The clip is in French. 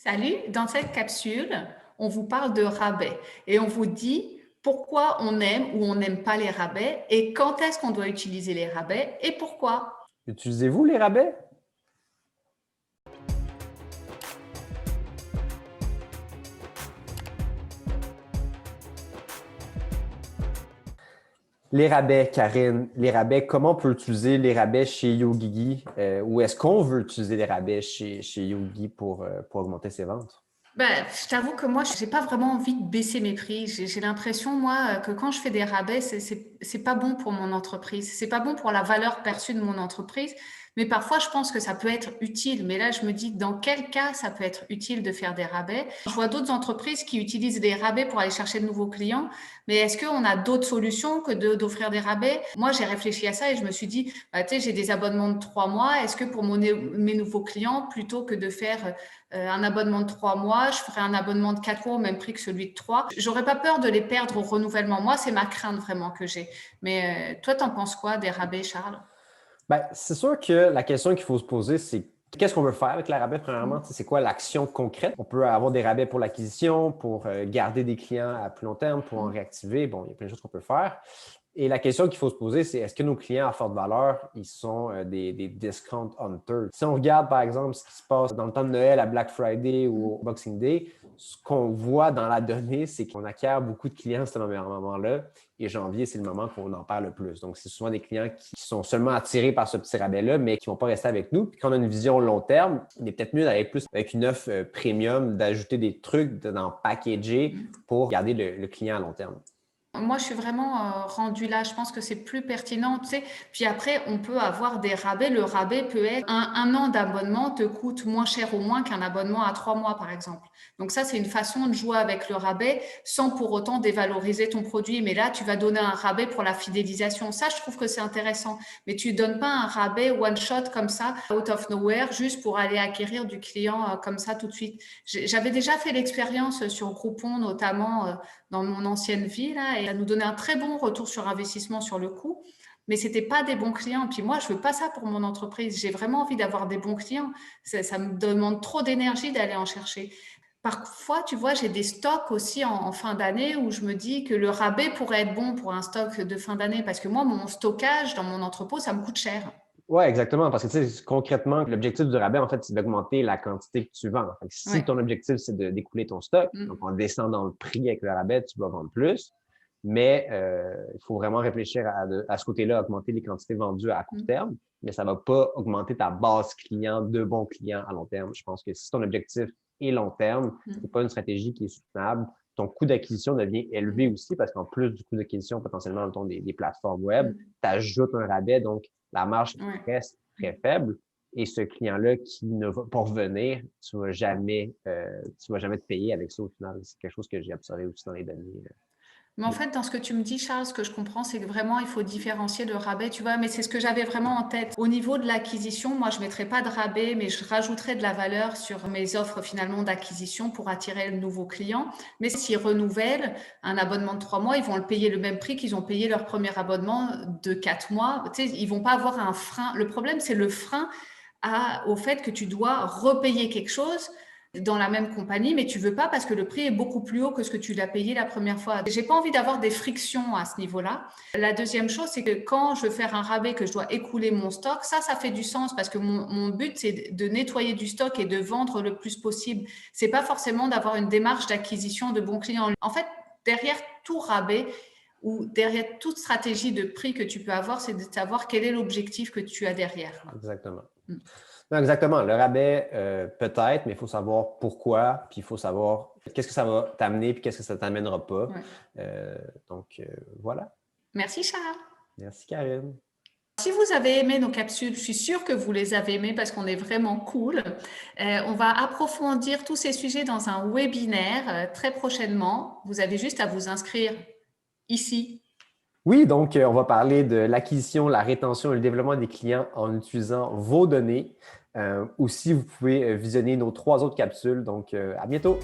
Salut, dans cette capsule, on vous parle de rabais et on vous dit pourquoi on aime ou on n'aime pas les rabais et quand est-ce qu'on doit utiliser les rabais et pourquoi. Utilisez-vous les rabais? Les rabais, Karine, les rabais, comment on peut utiliser les rabais chez YoGigi? Ou est-ce qu'on veut utiliser les rabais chez YoGigi pour augmenter ses ventes? Ben, je t'avoue que moi, j'ai pas vraiment envie de baisser mes prix. J'ai l'impression, moi, que quand je fais des rabais, c'est pas bon pour mon entreprise. C'est pas bon pour la valeur perçue de mon entreprise. Mais parfois, je pense que ça peut être utile. Mais là, je me dis, dans quel cas ça peut être utile de faire des rabais? Je vois d'autres entreprises qui utilisent des rabais pour aller chercher de nouveaux clients. Mais est-ce qu'on a d'autres solutions que d'offrir des rabais? Moi, j'ai réfléchi à ça et je me suis dit, bah, tu sais, j'ai des abonnements de 3 mois. Est-ce que pour mes nouveaux clients, plutôt que de faire un abonnement de 3 mois, je ferais un abonnement de 4 mois au même prix que celui de 3. J'aurais pas peur de les perdre au renouvellement. Moi, c'est ma crainte vraiment que j'ai. Mais toi, t'en penses quoi des rabais, Charles? Ben, c'est sûr que la question qu'il faut se poser, c'est qu'est-ce qu'on veut faire avec les rabais, premièrement? Tu sais, c'est quoi l'action concrète? On peut avoir des rabais pour l'acquisition, pour garder des clients à plus long terme, pour en réactiver. Bon, il y a plein de choses qu'on peut faire. Et la question qu'il faut se poser, c'est est-ce que nos clients à forte valeur, ils sont des discount hunters? Si on regarde, par exemple, ce qui se passe dans le temps de Noël, à Black Friday ou au Boxing Day, ce qu'on voit dans la donnée, c'est qu'on acquiert beaucoup de clients à ce moment-là. Et janvier, c'est le moment qu'on en parle le plus. Donc, c'est souvent des clients qui sont seulement attirés par ce petit rabais-là, mais qui ne vont pas rester avec nous. Puis quand on a une vision long terme, il est peut-être mieux d'aller plus avec une offre premium, d'ajouter des trucs, d'en packager pour garder le client à long terme. Moi, je suis vraiment rendue là. Je pense que c'est plus pertinent, tu sais. Puis après, on peut avoir des rabais. Le rabais peut être un an d'abonnement te coûte moins cher ou moins qu'un abonnement à 3 mois, par exemple. Donc ça, c'est une façon de jouer avec le rabais sans pour autant dévaloriser ton produit. Mais là, tu vas donner un rabais pour la fidélisation. Ça, je trouve que c'est intéressant. Mais tu donnes pas un rabais one shot comme ça, out of nowhere, juste pour aller acquérir du client comme ça tout de suite. J'avais déjà fait l'expérience sur Groupon, notamment dans mon ancienne vie là, et ça nous donnait un très bon retour sur investissement sur le coup, mais c'était pas des bons clients. Puis moi, je veux pas ça pour mon entreprise. J'ai vraiment envie d'avoir des bons clients. Ça me demande trop d'énergie d'aller en chercher. Parfois, tu vois, j'ai des stocks aussi en fin d'année où je me dis que le rabais pourrait être bon pour un stock de fin d'année parce que moi, mon stockage dans mon entrepôt, ça me coûte cher. Oui, exactement. Parce que tu sais, concrètement, l'objectif du rabais, en fait, c'est d'augmenter la quantité que tu vends. Fait que si Ouais. ton objectif, c'est d'écouler ton stock, donc Mm. en descendant le prix avec le rabais, tu vas vendre plus. Mais il faut vraiment réfléchir à ce côté-là, augmenter les quantités vendues à court Mm. terme, mais ça ne va pas augmenter ta base client de bons clients à long terme. Je pense que si ton objectif est long terme, ce n'est Mm. pas une stratégie qui est soutenable. Ton coût d'acquisition devient élevé Mm. aussi parce qu'en plus du coût d'acquisition potentiellement des plateformes web, Mm. tu ajoutes un rabais, donc la marge Ouais. reste très faible. Et ce client-là qui ne va pas revenir, tu vas jamais te payer avec ça au final. C'est quelque chose que j'ai observé aussi dans les données. Mais en fait, dans ce que tu me dis, Charles, ce que je comprends, c'est que vraiment, il faut différencier le rabais, tu vois. Mais c'est ce que j'avais vraiment en tête. Au niveau de l'acquisition, moi, je mettrais pas de rabais, mais je rajouterais de la valeur sur mes offres finalement d'acquisition pour attirer le nouveau client. Mais s'ils renouvellent un abonnement de 3 mois, ils vont le payer le même prix qu'ils ont payé leur premier abonnement de 4 mois. Tu sais, ils vont pas avoir un frein. Le problème, c'est le frein au fait que tu dois repayer quelque chose dans la même compagnie, mais tu veux pas parce que le prix est beaucoup plus haut que ce que tu l'as payé la première fois. J'ai pas envie d'avoir des frictions à ce niveau-là. La deuxième chose, c'est que quand je veux faire un rabais, que je dois écouler mon stock, ça fait du sens parce que mon but, c'est de nettoyer du stock et de vendre le plus possible. C'est pas forcément d'avoir une démarche d'acquisition de bons clients. En fait, derrière tout rabais ou derrière toute stratégie de prix que tu peux avoir, c'est de savoir quel est l'objectif que tu as derrière. Exactement. Mm. Non, exactement. Le rabais, peut-être, mais il faut savoir pourquoi, puis il faut savoir qu'est-ce que ça va t'amener, puis qu'est-ce que ça ne t'amènera pas. Ouais. Euh, voilà. Merci Charles. Merci, Karine. Si vous avez aimé nos capsules, je suis sûre que vous les avez aimées parce qu'on est vraiment cool. On va approfondir tous ces sujets dans un webinaire très prochainement. Vous avez juste à vous inscrire ici. Oui, donc on va parler de l'acquisition, la rétention et le développement des clients en utilisant vos données. Aussi, vous pouvez visionner nos 3 autres capsules. Donc, à bientôt!